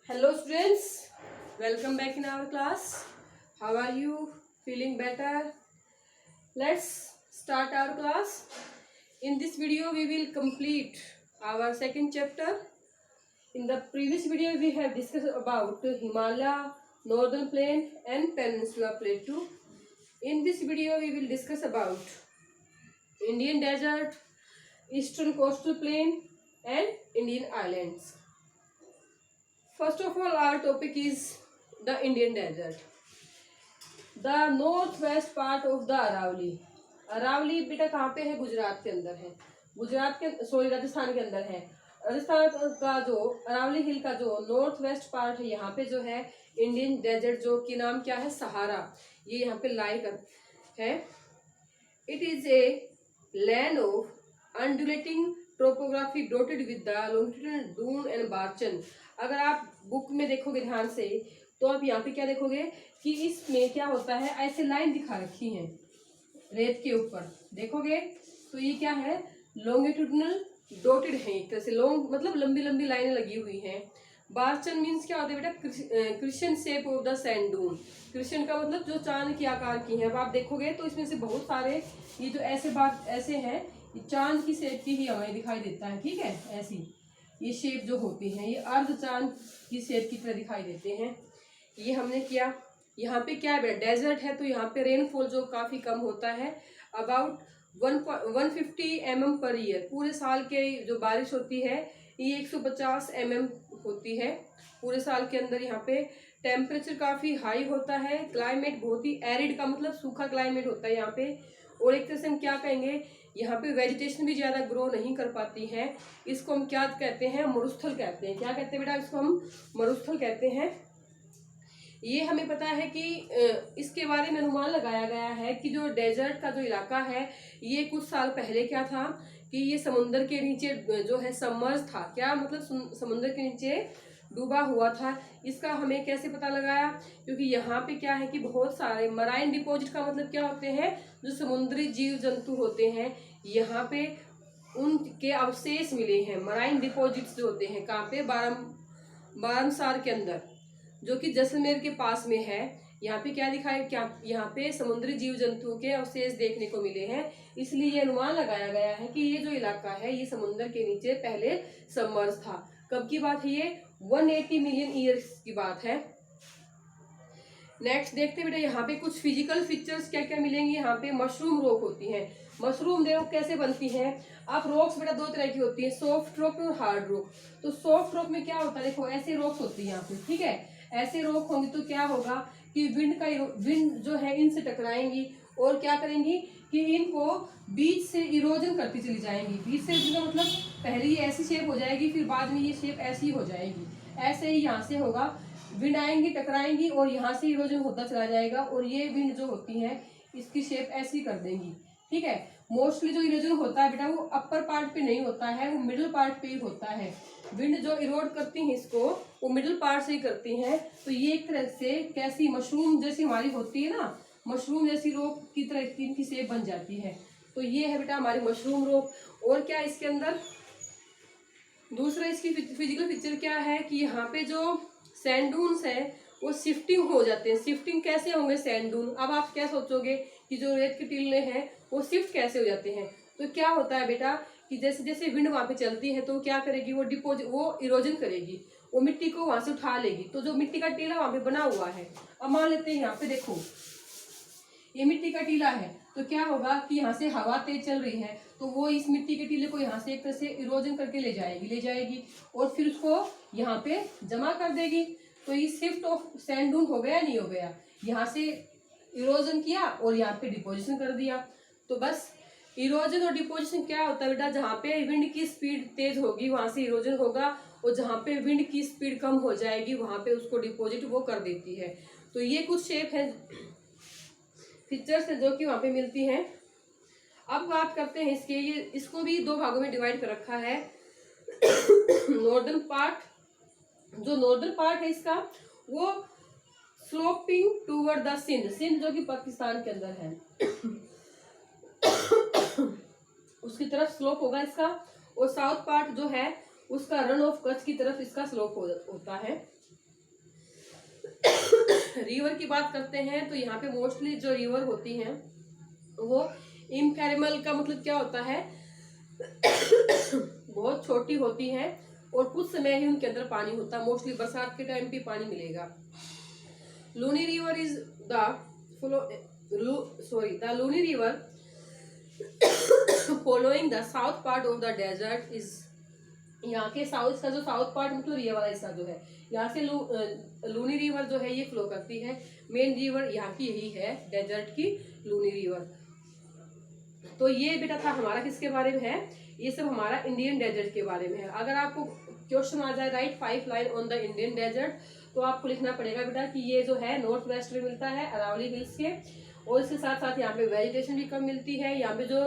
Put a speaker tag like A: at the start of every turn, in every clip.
A: Hello students, welcome back in our class. How are you? Feeling better? Let's start our class. In this video we will complete our second chapter. In the previous video we have discussed about Himalaya, Northern Plain and Peninsula Plateau. In this video we will discuss about Indian Desert, Eastern Coastal Plain and Indian Islands. First of all, our topic is the Indian Desert. The northwest part of the Aravalli. Aravalli बेटा कहाँ पे है? गुजरात के अंदर है। गुजरात के राजस्थान के अंदर है। राजस्थान का जो अरावली हिल का जो नॉर्थ वेस्ट पार्ट है, यहाँ पे जो है इंडियन डेजर्ट, जो कि नाम क्या है? सहारा, ये यहाँ पे लाई कर है। It is a land of undulating topography dotted with the longitudinal dune and barchan. अगर आप बुक में देखोगे ध्यान से तो आप यहाँ पे क्या देखोगे कि इसमें क्या होता है, ऐसे लाइन दिखा रखी है रेत के ऊपर, देखोगे तो ये क्या है? लॉन्गिट्यूडनल डॉटेड है, एक तरह से लॉन्ग मतलब लंबी लंबी लाइनें लगी हुई हैं। बार्चन मीन्स क्या होता है बेटा? Crescent shape of the sand dune. Crescent का मतलब जो चांद के आकार की है। अब आप देखोगे तो इसमें से बहुत सारे ये जो ऐसे हैं, ये चांद की शेप की ही हमें दिखाई देता है। ठीक है, ऐसी ये शेप जो होती है, ये अर्ध चांद की शेप की तरह दिखाई देते हैं। ये हमने किया। यहाँ पे क्या है? डेजर्ट है तो यहाँ पे रेनफॉल जो काफ़ी कम होता है, अबाउट 150 mm पर ईयर। पूरे साल के जो बारिश होती है ये 150 mm होती है पूरे साल के अंदर। यहाँ पे टेम्परेचर काफ़ी हाई होता है। क्लाइमेट बहुत ही एरिड का मतलब सूखा क्लाइमेट होता है यहाँ पे। और एक तरह से हम क्या कहेंगे, यहाँ पे वेजिटेशन भी ज़्यादा ग्रो नहीं कर पाती है। इसको हम क्या कहते हैं? मरुस्थल कहते हैं। क्या कहते हैं बेटा? इसको हम मरुस्थल कहते हैं। ये हमें पता है कि इसके बारे में अनुमान लगाया गया है कि जो डेजर्ट का जो इलाका है, ये कुछ साल पहले क्या था कि ये समुद्र के नीचे जो है सबमर्ज था। क्या मतलब? समुद्र के नीचे डूबा हुआ था। इसका हमें कैसे पता लगाया? क्योंकि यहाँ पे क्या है कि बहुत सारे मराइन डिपॉजिट का मतलब क्या होते हैं? जो समुद्री जीव जंतु होते हैं, यहाँ पे उनके अवशेष मिले हैं। मराइन डिपॉजिट्स जो होते हैं कहाँ पे? बारमसार के अंदर, जो कि जैसलमेर के पास में है। यहाँ पे क्या दिखाया? क्या यहाँ पे समुद्री जीव जंतुओं के अवशेष देखने को मिले हैं। इसलिए ये अनुमान लगाया गया है कि ये जो इलाका है ये समुद्र के नीचे पहले सबमर्ज था। कब की बात है ये? 180 मिलियन ईयर्स की बात है। नेक्स्ट देखते बेटा, यहाँ पे कुछ फिजिकल फीचर्स क्या क्या मिलेंगे। यहाँ पे मशरूम रॉक होती है। मशरूम रॉक कैसे बनती है? आप रॉक्स बेटा दो तरह की होती है, सॉफ्ट रॉक और हार्ड रॉक। तो सॉफ्ट रॉक में क्या होता है? देखो ऐसे रॉक्स होती है यहाँ पे। ठीक है, ऐसे रॉक होंगी तो क्या होगा कि विंड जो है इनसे टकराएंगी और क्या करेंगी कि इनको बीच से इरोजन करती चली जाएंगी। बीच से का मतलब पहले ये ऐसी शेप हो जाएगी, फिर बाद में ये शेप ऐसी हो जाएगी। ऐसे ही यहाँ से होगा, विंड आएंगी, टकराएंगी और यहाँ से इरोजन होता चला जाएगा और ये विंड जो होती है इसकी शेप ऐसी कर देंगी। ठीक है, मोस्टली जो इरोजन होता है बेटा वो अपर पार्ट पे नहीं होता है, वो मिडिल पार्ट पे ही होता है। विंड जो इरोड करती है इसको, वो मिडिल पार्ट से ही करती हैं। तो ये एक तरह से कैसी मशरूम जैसी हमारी होती है ना, मशरूम जैसी रोप की तरह इनकी शेप बन जाती है। तो ये है बेटा हमारी मशरूम रोप। और क्या इसके अंदर दूसरा इसकी फिजिकल फीचर क्या है कि यहाँ पे जो सैंड डून्स है वो शिफ्टिंग हो जाते हैं। शिफ्टिंग कैसे होंगे सैंड डून? अब आप क्या सोचोगे कि जो रेत के टीले हैं वो शिफ्ट कैसे हो जाते हैं? तो क्या होता है बेटा कि जैसे जैसे विंड वहां पे चलती है तो क्या करेगी? वो इरोजन करेगी, वो मिट्टी को वहां से उठा लेगी। तो जो मिट्टी का टीला वहां पे बना हुआ है, अब मान लेते हैं यहाँ पे देखो ये मिट्टी का टीला है, तो क्या होगा कि यहाँ से हवा तेज चल रही है तो वो इस मिट्टी के टीले को यहाँ से एक तरह से इरोजन करके ले जाएगी और फिर उसको यहाँ पे जमा कर देगी। तो ये शिफ्ट ऑफ सैंड डून हो गया, नहीं हो गया? यहाँ से इरोजन किया और यहाँ पे डिपोजिशन कर दिया। तो बस इरोजन और डिपोजिशन क्या होता है बेटा? जहाँ पे विंड की स्पीड तेज होगी वहां से इरोजन होगा और जहाँ पे विंड की स्पीड कम हो जाएगी वहां पे उसको डिपोजिट वो कर देती है। तो ये कुछ शेप है, फीचर्स है जो कि वहां पे मिलती हैं। अब बात करते हैं इसके, ये इसको भी दो भागों में डिवाइड कर रखा है। नॉर्दर्न पार्ट, जो नॉर्दर्न पार्ट है इसका वो स्लोपिंग टूवर्ड द सिंध जो कि पाकिस्तान के अंदर है उसकी तरफ स्लोप होगा इसका। और साउथ पार्ट जो है उसका रन ऑफ कच्छ की तरफ इसका स्लोप होता है। रिवर की बात करते हैं तो यहाँ पे मोस्टली जो रिवर होती हैं वो इम्पेरेबल का मतलब क्या होता है, बहुत छोटी होती है और कुछ समय ही उनके अंदर पानी होता है। मोस्टली बरसात के टाइम पे पानी मिलेगा। Luni river is the Luni river following the south part of the desert is, यहाँ के साउथ का जो साउथ पार्ट मतलब ये वाला हिस्सा जो है, यहाँ से लूनी रिवर जो है ये फ्लो करती है। मेन रिवर यहाँ की यही है, डेजर्ट की लूनी रिवर। तो ये बेटा था हमारा किसके बारे में है, ये सब हमारा इंडियन डेजर्ट के बारे में है। अगर आपको क्वेश्चन आ जाए write 5 line on the Indian desert, तो आपको लिखना पड़ेगा बेटा कि ये जो है नॉर्थ वेस्ट में मिलता है अरावली हिल्स के, और इसके साथ साथ यहाँ पे वेजिटेशन भी कम मिलती है। यहाँ पे जो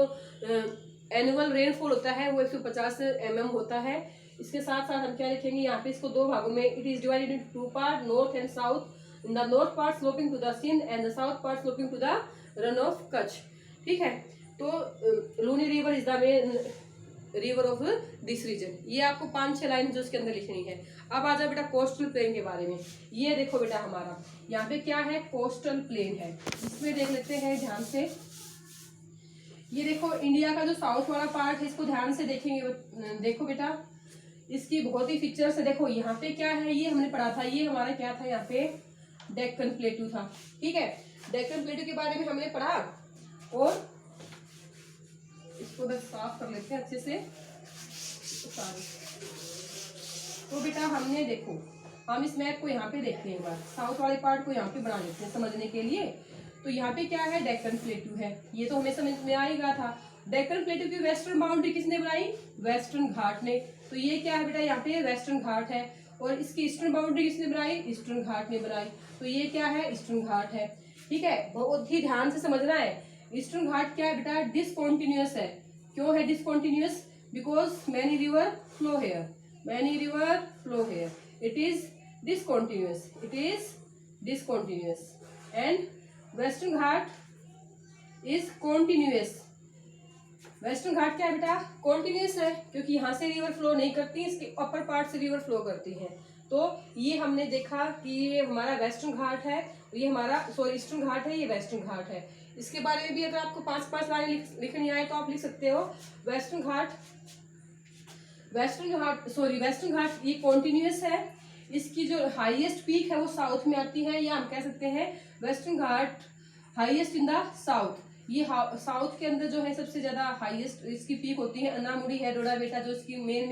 A: एनुअल रेनफॉल होता है वो 150 mm होता है। इसके साथ साथ हम क्या लिखेंगे, यहाँ पे इसको दो भागों में, it is divided into 2 part, north and south. In the north part sloping to the Sindh and the south part sloping to the Rann of Kutch. ठीक है, तो Luni river is the main river of this region. ये आपको 5-6 line जो उसके अंदर लिखनी है। अब आ जाओ बेटा कोस्टल प्लेन के बारे में। ये देखो बेटा हमारा यहाँ पे क्या है, कोस्टल प्लेन है। इसमें देख लेते हैं ध्यान से। ये देखो इंडिया का जो साउथ वाला पार्ट है, इसको ध्यान से देखेंगे। देखो बेटा इसकी बहुत ही फीचर्स है। देखो यहाँ पे क्या है, ये हमने पढ़ा था, ये हमारा क्या था, यहाँ पे डेक्कन प्लेटू था। ठीक है, डेक्कन प्लेटू के बारे में हमने पढ़ा, और इसको बस साफ कर लेते हैं अच्छे से। तो बेटा हमने देखो, हम इस मैप को यहाँ पे देखते हैं एक बार, साउथ वाले पार्ट को यहाँ पे बना लेते हैं समझने के लिए। तो यहाँ पे क्या है, डेक्कन प्लेटू है, ये तो हमें समझ में आएगा था। डेक्कन प्लेटू की वेस्टर्न बाउंड्री किसने बनाई, वेस्टर्न घाट ने। तो ये क्या है बेटा, यहाँ पे वेस्टर्न घाट है, और इसकी ईस्टर्न बाउंड्री किसने बनाई, ईस्टर्न घाट ने बनाई। तो ये क्या है, ईस्टर्न घाट है। ठीक है, बहुत ही ध्यान से समझना है। ईस्टर्न घाट क्या है बेटा, डिसकॉन्टिन्यूअस है। क्यों है discontinuous, because many river flow here, many river flow here, it is discontinuous, it is discontinuous, and western ghat is continuous। Western Ghat क्या है बेटा, कॉन्टिन्यूस है, क्योंकि यहाँ से रिवर फ्लो नहीं करती, इसके अपर पार्ट से रिवर फ्लो करती है। तो ये हमने देखा कि ये हमारा वेस्टर्न घाट है, ये हमारा ईस्टर्न घाट है, ये वेस्टर्न घाट है। इसके बारे में भी अगर आपको 5-5 लाइन लिखनी आए तो आप लिख सकते हो। वेस्टर्न घाट ये कॉन्टिन्यूस है। इसकी जो हाईएस्ट पीक है वो साउथ में आती है, या हम कह सकते हैं western Ghat highest in the south. ये साउथ के अंदर जो है सबसे ज्यादा हाईएस्ट इसकी पीक होती है। अन्नामुडी है, डोडा बेटा जो इसकी मेन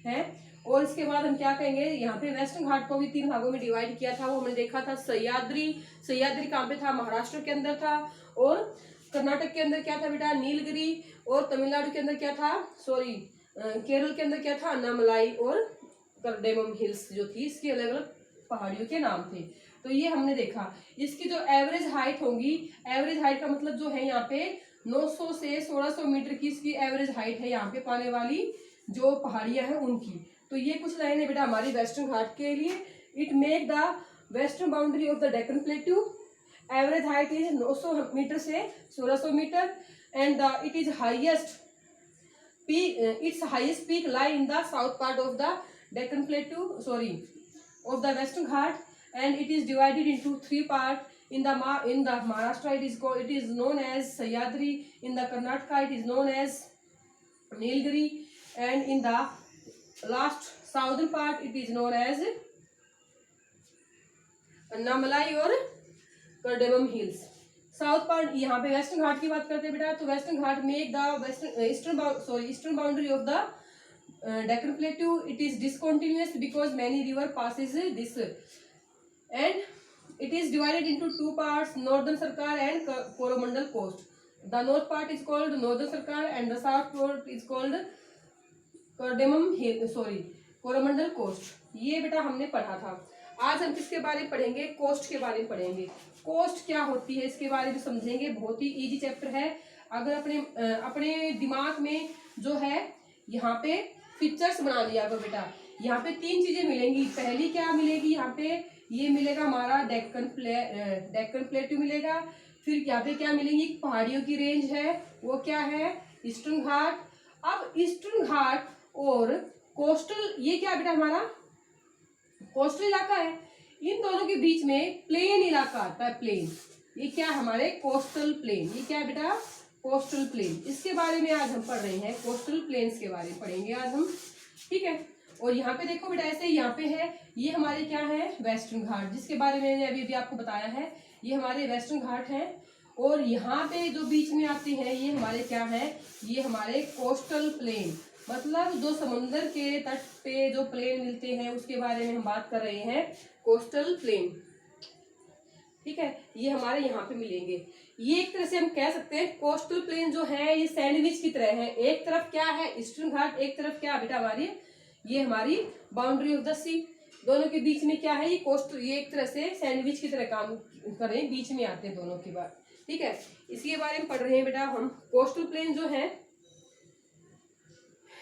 A: है। और इसके बाद हम क्या कहेंगे, यहाँ पे वेस्टर्न घाट को भी 3 भागों में डिवाइड किया था, वो हमने देखा था। सह्याद्री कहाँ पे था, महाराष्ट्र के अंदर था। और कर्नाटक के अंदर क्या था बेटा, नीलगिरी। और तमिलनाडु के अंदर क्या था, केरल के अंदर क्या था, अन्नामलाई और करडेमम हिल्स जो थी, इसकी अलग अलग पहाड़ियों के नाम थे। तो ये हमने देखा। इसकी जो एवरेज हाइट होगी, एवरेज हाइट का मतलब जो है यहाँ पे 900 से 1600 मीटर की इसकी एवरेज हाइट है, यहाँ पे पाने वाली जो पहाड़ियां हैं उनकी। तो ये कुछ लाइनें बेटा हमारी वेस्टर्न घाट के लिए। It make the western boundary of the Deccan plateau, average height is 900 meter से 1600 meter, and it is highest peak, its highest peak lie in the south part of the Deccan Plateau, of the Western Ghat, and it is divided into 3 parts. In the Maharashtra it is known as Sahyadri, in the Karnataka it is known as Nilgiri, and in the last southern part it is known as Annamalai और Cardamom Hills। South part, यहाँ पे western घाट की बात करते हैं बेटा, तो Western Ghat make the eastern boundary of the Deccan plateau. It is discontinuous because many river passes this, and it is divided into 2 parts, Northern Sarkar and Coromandel coast. The north part is called Northern Sarkar and the south part is called Coromandel coast. ये बेटा हमने पढ़ा था। आज हम किसके बारे में पढ़ेंगे, कोस्ट के बारे में पढ़ेंगे। कोस्ट क्या होती है इसके बारे में समझेंगे, बहुत ही इजी चैप्टर है। अगर अपने दिमाग में जो है यहाँ पे पिक्चर्स बना लिया करो बेटा। यहाँ पे 3 चीजें मिलेंगी। पहली क्या मिलेगी, यहाँ पे ये मिलेगा हमारा डेक्कन प्लेटू मिलेगा। फिर यहाँ पे क्या मिलेंगी, पहाड़ियों की रेंज है, वो क्या है, ईस्टर्न घाट। अब ईस्टर्न घाट और कोस्टल, ये क्या बेटा हमारा कोस्टल इलाका है। इन दोनों के बीच में प्लेन इलाका आता है, प्लेन। ये क्या हमारे कोस्टल प्लेन, ये क्या है बेटा, कोस्टल प्लेन। इसके बारे में आज हम पढ़ रहे हैं, कोस्टल प्लेन्स के बारे में पढ़ेंगे आज हम, ठीक है। और यहाँ पे देखो बेटा, ऐसे यहाँ पे है, ये हमारे क्या है, वेस्टर्न घाट, जिसके बारे में मैंने अभी अभी आपको बताया है, ये हमारे वेस्टर्न घाट हैं। और यहाँ पे जो बीच में आती है, ये हमारे क्या है, ये हमारे कोस्टल प्लेन, मतलब जो समुद्र के तट पे जो प्लेन मिलते हैं उसके बारे में हम बात कर रहे हैं, कोस्टल प्लेन, ठीक है। ये हमारे यहाँ पे मिलेंगे। ये एक तरह से हम कह सकते हैं कोस्टल प्लेन जो है ये सैंडविच की तरह है। एक तरफ क्या है, ईस्टर्न घाट, एक तरफ क्या बेटा हमारी, ये हमारी बाउंड्री ऑफ द सी। दोनों के बीच में क्या है, ये कोस्ट, ये एक तरह से सैंडविच की तरह काम कर रहे हैं, बीच में आते हैं दोनों के बाद, ठीक है। इसके बारे में पढ़ रहे हैं बेटा हम। कोस्टल प्लेन जो है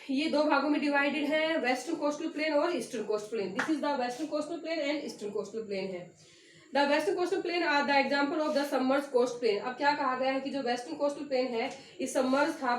A: ये दो भागों में डिवाइडेड है, वेस्टर्न कोस्टल प्लेन और eastern coastal plain. This is the western coastal plain and eastern coastal plain है। The western coastal plain are the example of the submerge coast plain. अब क्या कहा गया है कि जो वेस्टर्न कोस्टल प्लेन है ये सबमर्ज था,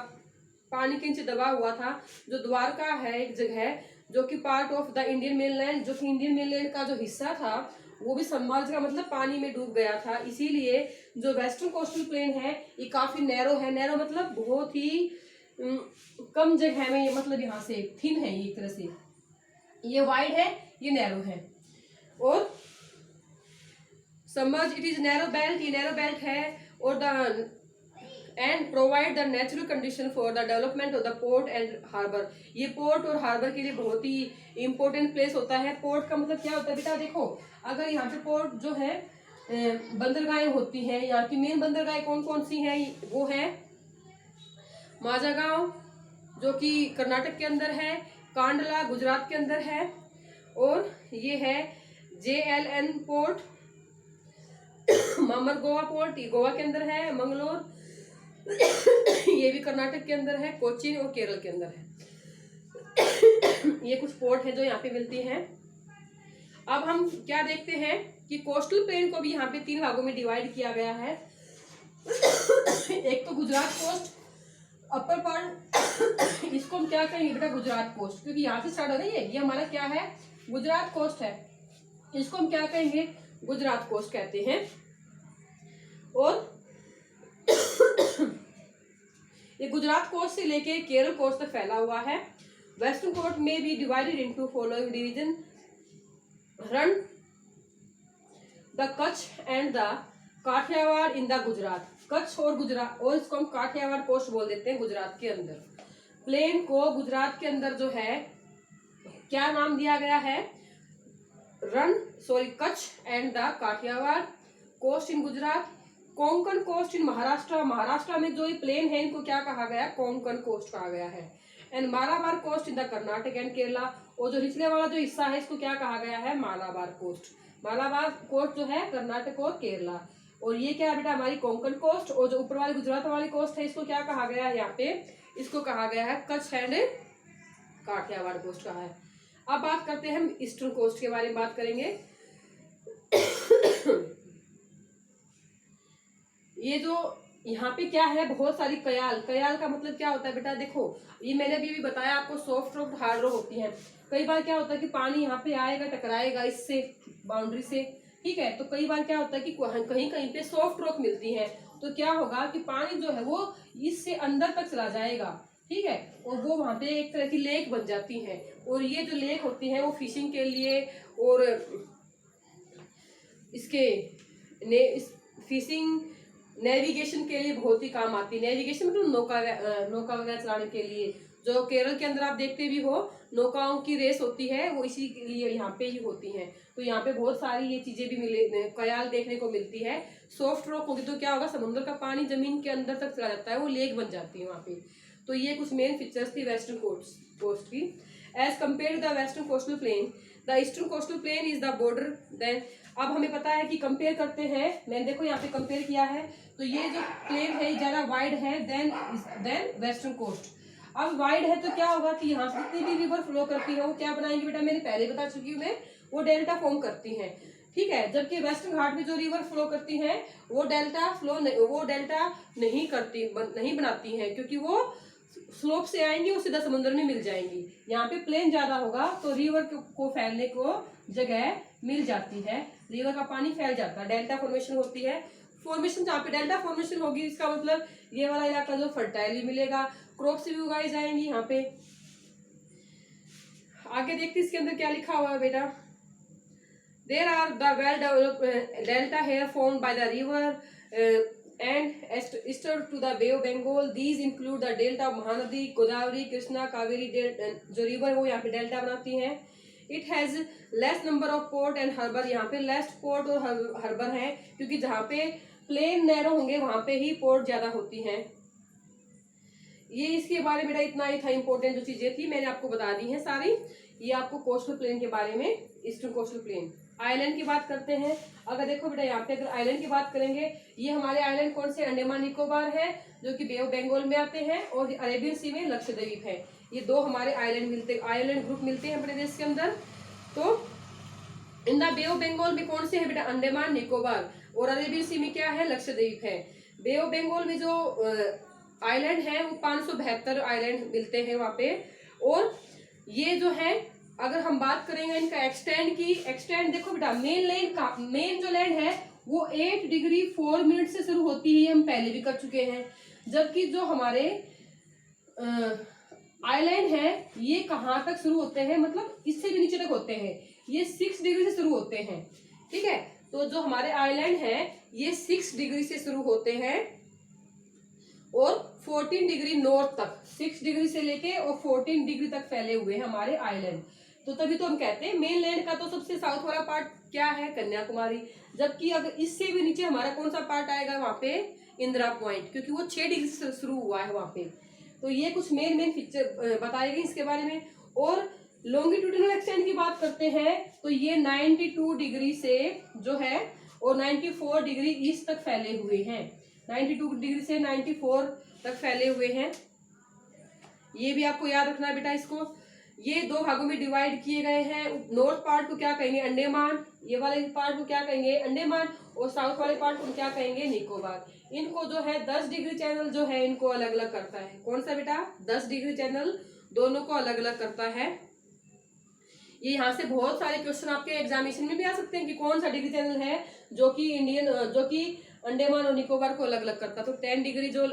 A: पानी के नीचे दबा हुआ था। जो द्वारका है एक जगह जो कि part of the Indian mainland, जो कि इंडियन मेनलैंड का जो हिस्सा था वो भी सबमर्ज का मतलब पानी में डूब गया था। इसीलिए जो वेस्टर्न कोस्टल प्लेन है ये काफी नैरो है। नैरो मतलब बहुत ही कम जगह में, ये मतलब यहाँ से थिन है, ये एक तरह से, ये वाइड है, ये नैरो है। और submerge it is narrow belt, ये नैरो बेल्ट है। और the and provide the natural condition for the development of the port and harbour. ये पोर्ट और हार्बर के लिए बहुत ही इंपॉर्टेंट प्लेस होता है। पोर्ट का मतलब क्या होता है बेटा, देखो अगर यहाँ पे पोर्ट जो है बंदरगाहें होती हैं, यहाँ की मेन बंदरगाहें कौन कौन सी हैं, वो है माझागांव जो कि कर्नाटक के अंदर है, कांडला गुजरात के अंदर है, और ये है JLN पोर्ट, मामरगोवा पोर्ट ये गोवा के अंदर है, मंगलोर ये भी कर्नाटक के अंदर है, कोचीन और केरल के अंदर है। ये कुछ पोर्ट है जो यहाँ पे मिलती हैं। अब हम क्या देखते हैं कि कोस्टल प्लेन को भी यहाँ पे 3 भागों में डिवाइड किया गया है। एक तो गुजरात कोस्ट, अपर पार्ट, इसको हम क्या कहेंगे बेटा, गुजरात कोस्ट, क्योंकि यहाँ से स्टार्ट हो रही है, ये हमारा क्या है, गुजरात कोस्ट है। इसको हम क्या कहेंगे, गुजरात कोस्ट कहते हैं। और ये गुजरात कोस्ट से लेके केरल कोस्ट तक फैला हुआ है। वेस्टर्न कोस्ट में भी divided into following division, Rann the Kutch and the Kathiawar in the Gujarat. Kutch और गुजरात, और इसको हम काठियावाड़ कोस्ट बोल देते हैं गुजरात के अंदर। प्लेन को गुजरात के अंदर जो है क्या नाम दिया गया है, Kutch and the Kathiawar coast in Gujarat. Konkan coast in Maharashtra, Maharashtra में जो ये प्लेन है इनको क्या कहा गया, कोंकण कोस्ट कहा गया है। And Malabar coast in the Karnataka and Kerala, और जो निचले वाला जो हिस्सा है इसको क्या कहा गया है, मालाबार कोस्ट। मालाबार कोस्ट जो है कर्नाटक और केरला। और ये क्या है बेटा, हमारी कोंकण कोस्ट। और जो ऊपर वाली गुजरात वाली कोस्ट है इसको क्या कहा गया है, यहाँ पे इसको कहा गया है कच्छ एंड काठियावाड़ कोस्ट कहा है। अब बात करते हैं हम ईस्टर्न कोस्ट के बारे में बात करेंगे। ये जो यहाँ पे क्या है, बहुत सारी कयाल, कयाल का मतलब क्या होता है बेटा, देखो ये मैंने अभी भी बताया आपको, सॉफ्ट रॉक हार्ड रॉक होती है। कई बार क्या होता है कि पानी यहाँ पे आएगा, टकराएगा इससे बाउंड्री से, ठीक है। तो कई बार क्या होता है कि कहीं कहीं पे सॉफ्ट रॉक मिलती है, तो क्या होगा कि पानी जो है वो इससे अंदर तक चला जाएगा, ठीक है। और वो वहां पे एक तरह की लेक बन जाती है। और ये जो लेक होती है वो फिशिंग के लिए और फिशिंग नेविगेशन के लिए बहुत ही काम आती है। नेविगेशन मतलब नौका वगैरह चलाने के लिए। जो केरल के अंदर आप देखते भी हो नौकाओं की रेस होती है, वो इसी के लिए यहाँ पे ही होती है। तो यहाँ पे बहुत सारी ये चीजें भी मिले, कयाल देखने को मिलती है। सॉफ्ट रॉक होगी तो क्या होगा, समुद्र का पानी जमीन के अंदर तक चला जाता है, वो लेक बन जाती है वहाँ पे। तो ये कुछ मेन फीचर्स थी वेस्टर्न कोस्ट की। As compare the western coastal plain, the eastern coastal plain is the border. Then अब हमें पता है कि कंपेयर करते हैं, मैंने देखो यहाँ पे कंपेयर किया है, तो ये जो प्लेन है ज्यादा वाइड है देन वेस्टर्न कोस्ट। अब वाइड है तो क्या होगा कि यहाँ से जितनी भी रिवर फ्लो करती है वो क्या बनाएंगे बेटा, मैंने पहले बता चुकी हूँ मैं, वो डेल्टा फॉर्म करती हैं, ठीक है। जबकि वेस्टर्न घाट में जो रिवर फ्लो करती हैं वो डेल्टा नहीं बनाती हैं, क्योंकि वो स्लोप से आएंगी और सीधा समुद्र में मिल जाएंगी। यहाँ पे प्लेन ज्यादा होगा तो रिवर को फैलने को जगह मिल जाती है, रिवर का पानी फैल जाता है, डेल्टा फॉर्मेशन होती है। फॉर्मेशन जहाँ पे डेल्टा फॉर्मेशन होगी इसका मतलब ये वाला इलाका जो फर्टाइल मिलेगा, क्रॉप्स भी उगाई जाएंगी यहाँ पे। आगे देखते इसके अंदर क्या लिखा हुआ है बेटा। There are the well developed delta here formed by the river and eastern to the Bay of Bengal. These include the delta of Mahanadi, Godavari, Krishna, Kaveri, जो रिवर वो यहाँ पे डेल्टा बनाती हैं। It has less number of port and harbour, यहाँ पे less port और harbour है, क्योंकि जहाँ पे प्लेन नैरो होंगे वहां पे ही पोर्ट ज्यादा होती हैं। ये इसके बारे में इतना ही था, इंपॉर्टेंट जो चीजें थी मैंने आपको बता दी हैं सारी। ये आपको कोस्टल प्लेन के बारे में, ईस्टर्न कोस्टल प्लेन। आइलैंड की बात करते हैं। अगर देखो बेटा यहाँ पे अगर आइलैंड की बात करेंगे, ये हमारे आइलैंड कौन से, अंडमान निकोबार है जो कि बे ऑफ बंगाल में आते हैं, और अरेबियन सी में लक्षद्वीप है। ये दो हमारे आइलैंड ग्रुप मिलते हैं अपने देश के अंदर। तो in the Bay of Bengal में कौन से है बेटा, अंडमान निकोबार, और अरेबियन सी में क्या है, लक्षद्वीप है। बे ऑफ बंगाल में जो आइलैंड है वो 572 आइलैंड मिलते हैं वहां पे। और ये जो है अगर हम बात करेंगे इनका एक्सटेंड की, एक्सटेंड देखो बेटा, मेन जो लैंड है वो 8 डिग्री 4 मिनट से शुरू होती है, हम पहले भी कर चुके हैं। जबकि जो हमारे आइलैंड है ये कहाँ तक शुरू होते हैं, मतलब इससे भी नीचे तक होते हैं, ये 6 डिग्री से शुरू होते हैं। ठीक है, तो जो हमारे आइलैंड है ये 6 डिग्री से शुरू होते हैं और 14 डिग्री नॉर्थ तक, 6 डिग्री से लेके और 14 डिग्री तक फैले हुए हैं हमारे आइलैंड। तो तभी तो हम कहते हैं मेन लैंड का तो सबसे साउथ वाला पार्ट क्या है, कन्याकुमारी। जबकि अगर इससे भी नीचे हमारा कौन सा पार्ट आएगा वहां पे, इंदिरा पॉइंट, क्योंकि वो 6 डिग्री से शुरू हुआ है वहां पे। तो ये कुछ मेन फीचर बताए गए इसके बारे में। और लॉन्गिट्यूडिनल एक्सटेंड की बात करते हैं तो ये 92 डिग्री से जो है और 94 डिग्री ईस्ट तक फैले हुए हैं, 92 डिग्री से 94 तक फैले हुए हैं। ये भी आपको याद रखना है बेटा इसको। ये दो भागों में डिवाइड किए गए हैं। नॉर्थ पार्ट को क्या कहेंगे, अंडमान, ये वाले पार्ट को क्या कहेंगे, अंडमान, और साउथ वाले पार्ट को क्या कहेंगे, निकोबार। इनको जो है 10 डिग्री चैनल जो है इनको अलग अलग करता है। कौन सा बेटा, 10 डिग्री चैनल दोनों को अलग अलग करता है। ये यहाँ से बहुत सारे क्वेश्चन आपके एग्जामिनेशन में भी आ सकते हैं कि कौन सा डिग्री चैनल है जो कि अंडमान और निकोबार को अलग अलग करता है। तो 10 डिग्री जो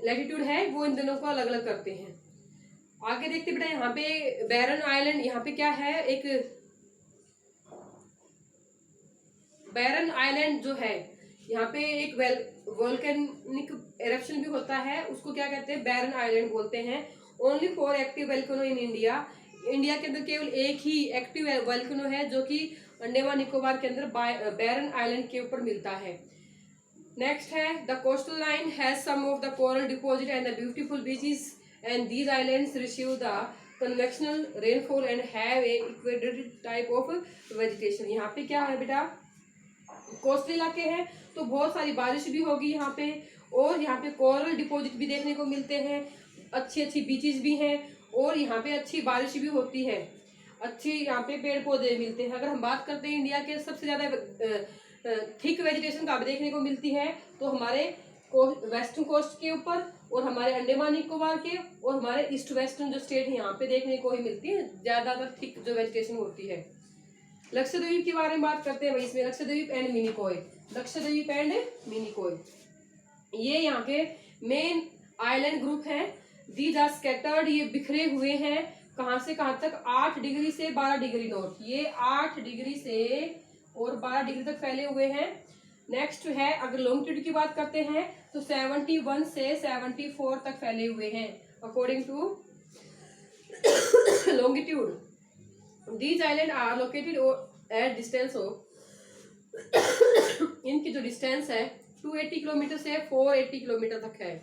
A: लैटिट्यूड है वो इन दोनों को अलग अलग करते हैं। आगे देखते बेटा यहाँ पे बैरन आइलैंड, यहाँ पे क्या है, एक बैरन आइलैंड जो है यहाँ पे एक वोल्केनिक एरप्शन भी होता है, उसको क्या कहते हैं, बैरन आइलैंड बोलते हैं। Only 4 active volcano in India, India के अंदर केवल एक ही एक्टिव वोल्केनो है जो कि अंडमान निकोबार के अंदर बैरन आइलैंड के ऊपर मिलता है। नेक्स्ट है the coastal line has some of the coral deposit and the beautiful beaches and these islands receive the convectional rainfall and have a equatorial type of vegetation। यहाँ पे क्या है बेटा, कोस्टल इलाके हैं तो बहुत सारी बारिश भी होगी यहाँ पे, और यहाँ पे कोरल डिपॉजिट भी देखने को मिलते हैं, अच्छी अच्छी बीचेस भी हैं, और यहाँ पे अच्छी बारिश भी होती है, अच्छी यहाँ पे पेड़ पौधे मिलते हैं। अगर हम बात करते हैं इंडिया के सबसे ज्यादा थिक वेजिटेशन कहाँ देखने को मिलती है तो हमारे वेस्टर्न कोस्ट के ऊपर, और हमारे अंडमान निकोबार के, और हमारे ईस्ट वेस्टर्न जो स्टेट है यहाँ पे देखने को ही मिलती है ज्यादातर थिक जो वेजिटेशन होती है। लक्षद्वीप के बारे में बात करते हैं भाई, इसमें लक्षद्वीप एंड मिनिकॉय, लक्षद्वीप एंड मिनिकॉय ये यहाँ के मेन आइलैंड ग्रुप हैं। दीज आर स्कैटर्ड, ये बिखरे हुए हैं कहाँ से कहाँ तक, 8 डिग्री से 12 डिग्री नॉर्थ, ये 8 डिग्री से और 12 डिग्री तक फैले हुए हैं। नेक्स्ट है अगर लॉन्गिट्यूड की बात करते हैं तो 71 से 74 तक फैले हुए हैं according to longitude. These island are located at distance of, इनकी जो डिस्टेंस है 280 किलोमीटर से 480 किलोमीटर तक है।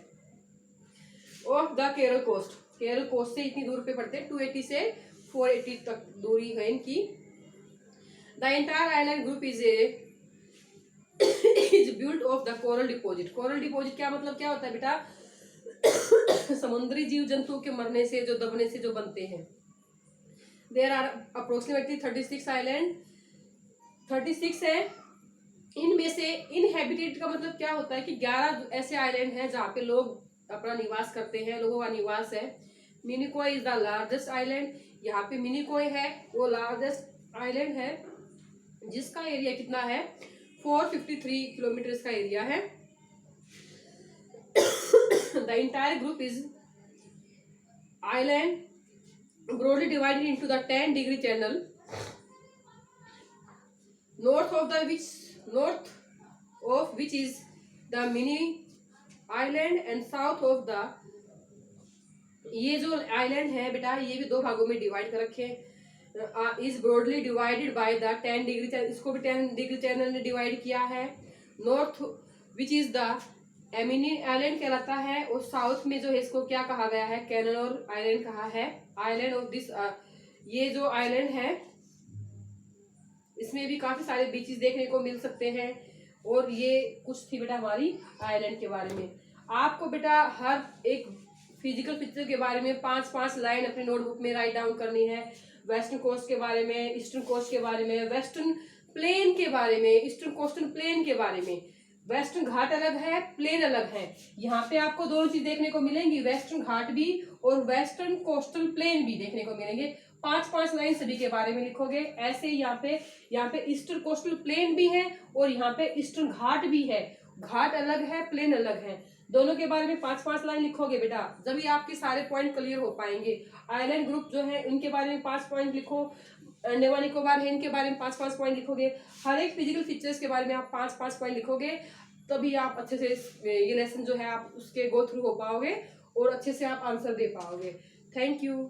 A: Of the Kerala coast, Kerala coast से इतनी दूर पे पड़ते हैं, 280 से 480 तक दूरी है इनकी। The entire island group is built of the coral deposit. Coral deposit क्या मतलब क्या होता है बेटा, समुद्री जीव जंतु के मरने से जो दबने से जो बनते हैं। देयर आर अप्रोक्सीमेटली 36 आइलैंड, 36 है। इनमें से इनहेबिटेड का मतलब क्या होता है कि 11 ऐसे आइलैंड हैं जहाँ पे लोग अपना निवास करते हैं, लोगों का निवास है। Minicoy is the largest island. यहाँ पे मिनिकॉय है वो लार्जेस्ट आइलैंड है जिसका एरिया कितना है 453 किलोमीटर का एरिया है। The entire group is island broadly divided into the 10-degree channel, north of which is the mini island and south of the, ये जो आइलैंड है बेटा ये भी दो भागों में डिवाइड कर रखे is broadly divided by the 10 degree, इसको भी 10 डिग्री चैनल ने डिवाइड किया है। North which is the Amini island कहलाता है और साउथ में जो है इसको क्या कहा गया है कैनलोर आइलैंड कहा है। आइलैंड ऑफ दिस, ये जो आइलैंड है इसमें भी काफी सारे बीचेस देखने को मिल सकते हैं। और ये कुछ थी बेटा हमारी आइलैंड के बारे में। आपको बेटा हर एक फिजिकल पिक्चर के बारे में 5-5 लाइन अपनी नोटबुक में राइट डाउन करनी है। वेस्टर्न कोस्ट के बारे में, ईस्टर्न कोस्ट के बारे में, वेस्टर्न प्लेन के बारे में, ईस्टर्न कोस्टल प्लेन के बारे में। वेस्टर्न घाट अलग है, प्लेन अलग है। यहाँ पे आपको दोनों चीज देखने को मिलेंगी, वेस्टर्न घाट भी और वेस्टर्न कोस्टल प्लेन भी देखने को मिलेंगे। 5-5 लाइन सभी के बारे में लिखोगे। ऐसे यहाँ पे ईस्टर्न कोस्टल प्लेन भी है और यहाँ पे ईस्टर्न घाट भी है। घाट अलग है, प्लेन अलग है, दोनों के बारे में 5-5 लाइन लिखोगे बेटा, जब आपके सारे पॉइंट क्लियर हो पाएंगे। आइलैंड ग्रुप जो है इनके बारे में 5 पॉइंट लिखो। अंडमान निकोबार है इनके बारे में 5-5 पॉइंट लिखोगे। हर एक फिजिकल फीचर्स के बारे में आप 5-5 पॉइंट लिखोगे, तभी आप अच्छे से ये लेसन जो है आप उसके गो थ्रू हो पाओगे और अच्छे से आप आंसर दे पाओगे। Thank you.